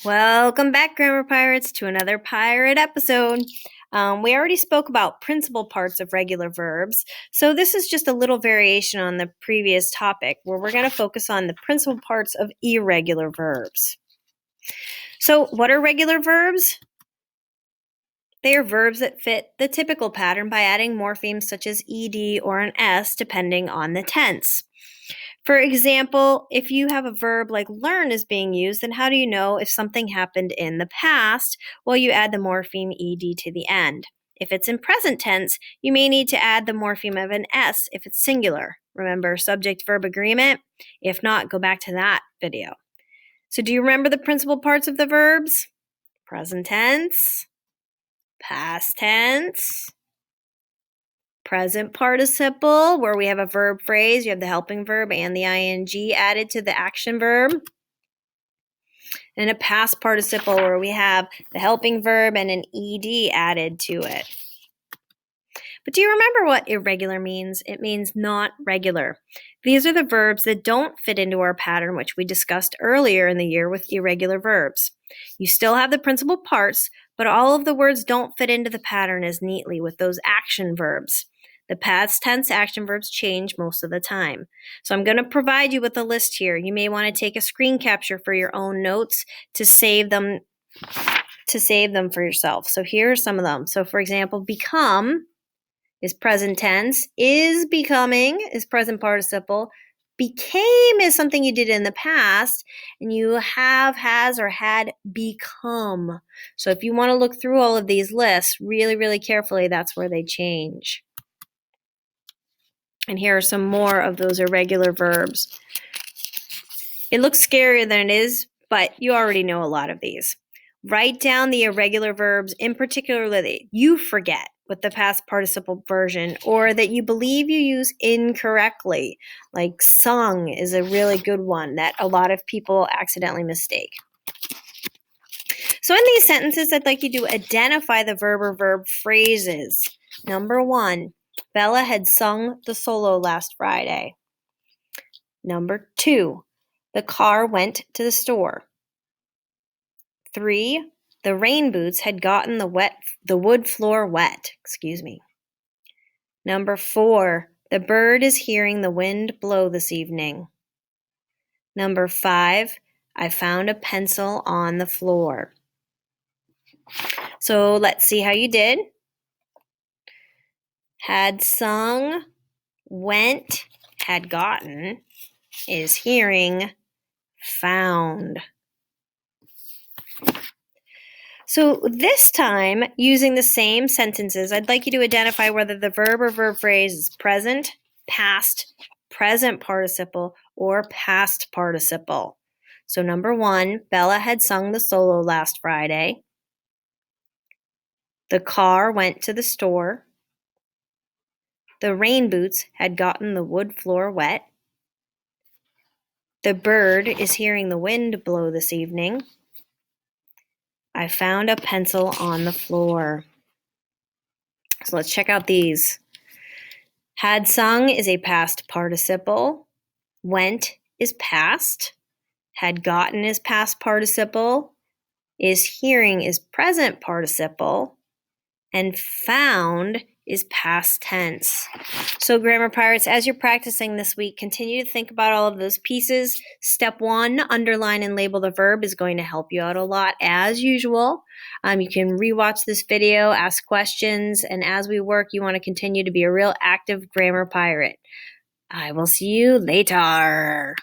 Welcome back, Grammar Pirates, to another pirate episode. We already spoke about principal parts of regular verbs, so this is just a little variation on the previous topic where we're going to focus on the principal parts of irregular verbs. So, what are regular verbs? They are verbs that fit the typical pattern by adding morphemes such as ed or an s depending on the tense. For example, if you have a verb like learn is being used, then how do you know if something happened in the past? Well, you add the morpheme ed to the end. If it's in present tense, you may need to add the morpheme of an s if it's singular. Remember subject-verb agreement? If not, go back to that video. So do you remember the principal parts of the verbs? Present tense, past tense, present participle, where we have a verb phrase, you have the helping verb and the ing added to the action verb. And a past participle, where we have the helping verb and an ed added to it. But do you remember what irregular means? It means not regular. These are the verbs that don't fit into our pattern, which we discussed earlier in the year with irregular verbs. You still have the principal parts, but all of the words don't fit into the pattern as neatly with those action verbs. The past tense action verbs change most of the time. So I'm going to provide you with a list here. You may want to take a screen capture for your own notes to save them for yourself. So here are some of them. So for example, become is present tense, is becoming is present participle, became is something you did in the past, and you have, has, or had become. So if you want to look through all of these lists really, really carefully, that's where they change. And here are some more of those irregular verbs. It looks scarier than it is, but you already know a lot of these. Write down the irregular verbs, in particular that you forget with the past participle version, or that you believe you use incorrectly. Like sung is a really good one that a lot of people accidentally mistake. So in these sentences, I'd like you to identify the verb or verb phrases. Number 1, Bella had sung the solo last Friday. Number 2, the car went to the store. 3, the rain boots had gotten the wood floor wet. Number 4, the bird is hearing the wind blow this evening. Number 5, I found a pencil on the floor. So let's see how you did. Had sung, went, had gotten, is hearing, found. So this time, using the same sentences, I'd like you to identify whether the verb or verb phrase is present, past, present participle, or past participle. So number 1, Bella had sung the solo last Friday. The car went to the store. The rain boots had gotten the wood floor wet. The bird is hearing the wind blow this evening. I found a pencil on the floor. So let's check out these. Had sung is a past participle. Went is past. Had gotten is past participle. Is hearing is present participle. And found is past tense. So Grammar Pirates, as you're practicing this week, continue to think about all of those pieces. Step 1, underline and label the verb, is going to help you out a lot as usual. You can rewatch this video, ask questions, and as we work, you want to continue to be a real active grammar pirate. I will see you later.